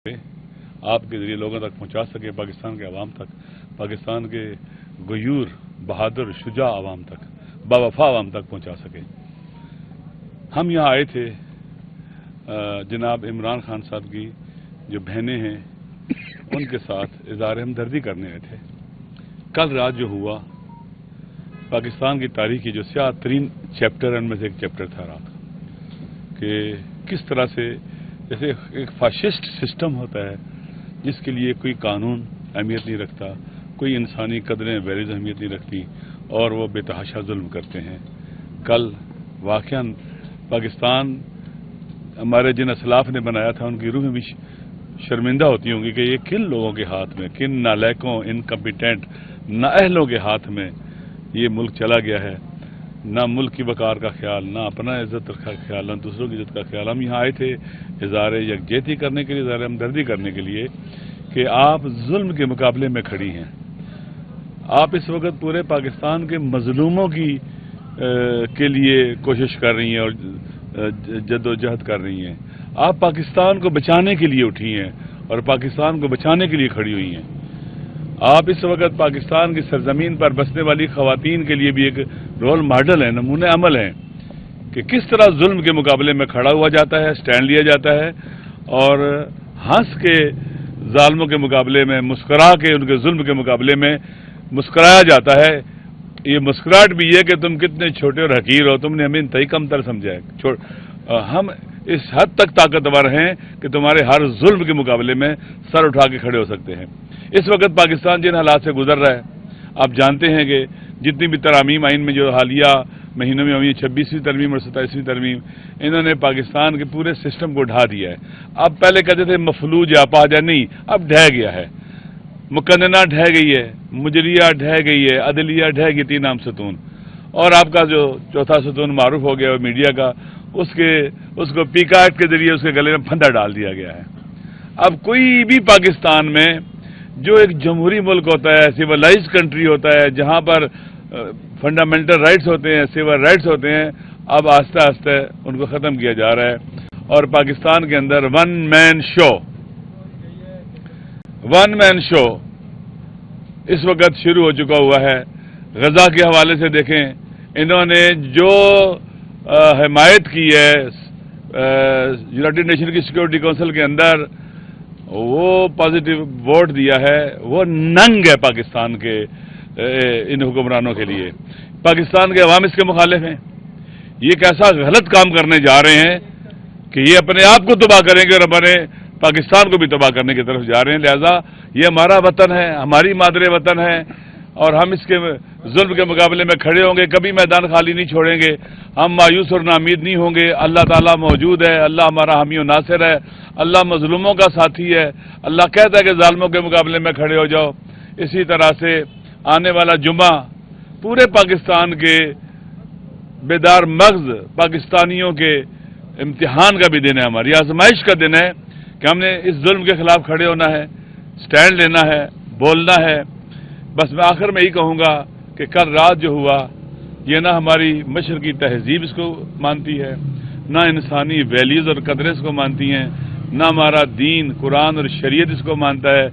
آپ کے ذریعے لوگوں تک پہنچا سکے، پاکستان کے عوام تک، پاکستان کے غیور بہادر شجاع عوام تک، باوفا عوام تک پہنچا سکے۔ ہم یہاں آئے تھے جناب عمران خان صاحب کی جو بہنیں ہیں ان کے ساتھ اظہار ہمدردی کرنے آئے تھے۔ کل رات جو ہوا پاکستان کی تاریخ کی جو سیاہ ترین چیپٹر ان میں سے ایک چیپٹر تھا رات کہ کس طرح سے جیسے ایک فاشسٹ سسٹم ہوتا ہے جس کے لیے کوئی قانون اہمیت نہیں رکھتا، کوئی انسانی قدریں ویلیوز اہمیت نہیں رکھتی اور وہ بے تحاشا ظلم کرتے ہیں۔ کل واقعاً پاکستان ہمارے جن اسلاف نے بنایا تھا ان کی روح بھی شرمندہ ہوتی ہوں گی کہ یہ کن لوگوں کے ہاتھ میں، کن نالائقوں، انکمپیٹنٹ نااہلوں کے ہاتھ میں یہ ملک چلا گیا ہے۔ نہ ملک کی وقار کا خیال، نہ اپنا عزت کا خیال، نہ دوسروں کی عزت کا خیال۔ ہم یہاں آئے تھے اظہار یکجہتی کرنے کے لیے، اظہار ہمدردی کرنے کے لیے کہ آپ ظلم کے مقابلے میں کھڑی ہیں۔ آپ اس وقت پورے پاکستان کے مظلوموں کے لیے کوشش کر رہی ہیں اور جد و جہد کر رہی ہیں۔ آپ پاکستان کو بچانے کے لیے اٹھی ہیں اور پاکستان کو بچانے کے لیے کھڑی ہوئی ہیں۔ آپ اس وقت پاکستان کی سرزمین پر بسنے والی خواتین کے لیے بھی ایک رول ماڈل ہیں، نمونہ عمل ہیں کہ کس طرح ظلم کے مقابلے میں کھڑا ہوا جاتا ہے، سٹینڈ لیا جاتا ہے اور ہنس کے ظالموں کے مقابلے میں، مسکرا کے ان کے ظلم کے مقابلے میں مسکرایا جاتا ہے۔ یہ مسکراہٹ بھی یہ کہ تم کتنے چھوٹے اور حقیر ہو، تم نے ہمیں انتہائی کم تر سمجھا ہے۔ ہم اس حد تک طاقتور ہیں کہ تمہارے ہر ظلم کے مقابلے میں سر اٹھا کے کھڑے ہو سکتے ہیں۔ اس وقت پاکستان جن حالات سے گزر رہا ہے، آپ جانتے ہیں کہ جتنی بھی ترامیم آئین میں جو حالیہ مہینوں میں ہوئی 26ویں ترمیم اور 27ویں ترمیم، انہوں نے پاکستان کے پورے سسٹم کو ڈھا دیا ہے۔ اب پہلے کہتے تھے مفلوج یا اپاہج، نہیں، اب ڈھہ گیا ہے۔ مقننہ ڈھہ گئی ہے، مجریہ ڈھہ گئی ہے، عدلیہ ڈھہ گئی، 3 عام ستون، اور آپ کا جو چوتھا ستون معروف ہو گیا میڈیا کا، اس کو پیکا ایکٹ کے ذریعے اس کے گلے میں پھندا ڈال دیا گیا ہے۔ اب کوئی بھی پاکستان میں جو ایک جمہوری ملک ہوتا ہے، سیولائزڈ کنٹری ہوتا ہے، جہاں پر فنڈامنٹل رائٹس ہوتے ہیں، سیول رائٹس ہوتے ہیں، اب آہستہ آہستہ ان کو ختم کیا جا رہا ہے۔ اور پاکستان کے اندر ون مین شو اس وقت شروع ہو چکا ہوا ہے۔ غزہ کے حوالے سے دیکھیں، انہوں نے جو حمایت کی ہے یونائیٹڈ نیشن کی سیکورٹی کونسل کے اندر، وہ پازیٹیو ووٹ دیا ہے، وہ ننگ ہے پاکستان کے ان حکمرانوں کے لیے۔ پاکستان کے عوام اس کے مخالف ہیں۔ یہ ایک ایسا غلط کام کرنے جا رہے ہیں کہ یہ اپنے آپ کو تباہ کریں گے اور ہمارے پاکستان کو بھی تباہ کرنے کی طرف جا رہے ہیں۔ لہذا یہ ہمارا وطن ہے، ہماری مادر وطن ہے اور ہم اس کے ظلم کے مقابلے میں کھڑے ہوں گے، کبھی میدان خالی نہیں چھوڑیں گے، ہم مایوس اور ناامید نہیں ہوں گے۔ اللہ تعالیٰ موجود ہے، اللہ ہمارا حامی و ناصر ہے، اللہ مظلوموں کا ساتھی ہے، اللہ کہتا ہے کہ ظالموں کے مقابلے میں کھڑے ہو جاؤ۔ اسی طرح سے آنے والا جمعہ پورے پاکستان کے بیدار مغز پاکستانیوں کے امتحان کا بھی دن ہے، ہماری آزمائش کا دن ہے کہ ہم نے اس ظلم کے خلاف کھڑے ہونا ہے، سٹینڈ لینا ہے، بولنا ہے۔ بس میں آخر میں یہی کہوں گا کہ کل رات جو ہوا یہ نہ ہماری مشرقی تہذیب اس کو مانتی ہے، نہ انسانی ویلیوز اور قدریں اس کو مانتی ہیں، نہ ہمارا دین قرآن اور شریعت اس کو مانتا ہے۔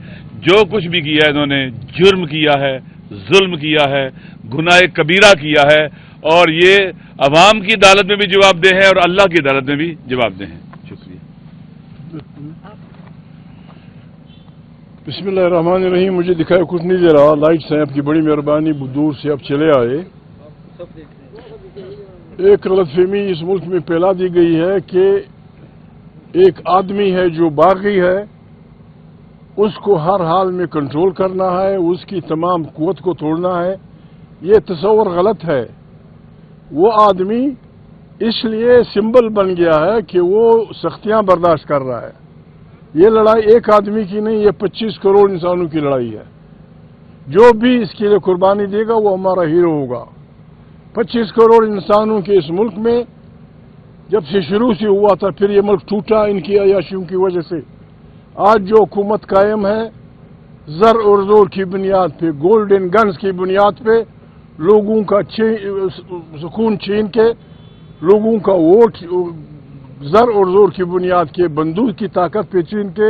جو کچھ بھی کیا ہے انہوں نے جرم کیا ہے، ظلم کیا ہے، گناہ کبیرہ کیا ہے اور یہ عوام کی عدالت میں بھی جواب دہ ہیں اور اللہ کی عدالت میں بھی جواب دہ ہیں۔ شکریہ۔ بسم اللہ الرحمن الرحیم۔ مجھے دکھائے کچھ نہیں دے رہا، لائٹس ہیں، آپ کی بڑی مہربانی، دور سے آپ چلے آئے۔ ایک غلط فہمی اس ملک میں پھیلا دی گئی ہے کہ ایک آدمی ہے جو باغی ہے، اس کو ہر حال میں کنٹرول کرنا ہے، اس کی تمام قوت کو توڑنا ہے۔ یہ تصور غلط ہے۔ وہ آدمی اس لیے سمبل بن گیا ہے کہ وہ سختیاں برداشت کر رہا ہے۔ یہ لڑائی ایک آدمی کی نہیں، یہ 25 کروڑ انسانوں کی لڑائی ہے۔ جو بھی اس کے لیے قربانی دے گا وہ ہمارا ہیرو ہوگا۔ 25 کروڑ انسانوں کے اس ملک میں جب سے شروع سے ہوا تھا، پھر یہ ملک ٹوٹا ان کی عیاشیوں کی وجہ سے۔ آج جو حکومت قائم ہے زر اور زور کی بنیاد پہ، گولڈن گنز کی بنیاد پہ، لوگوں کا سکون چھین کے، لوگوں کا ووٹ زر اور زور کی بنیاد کے، بندوق کی طاقت پہ چھین کے،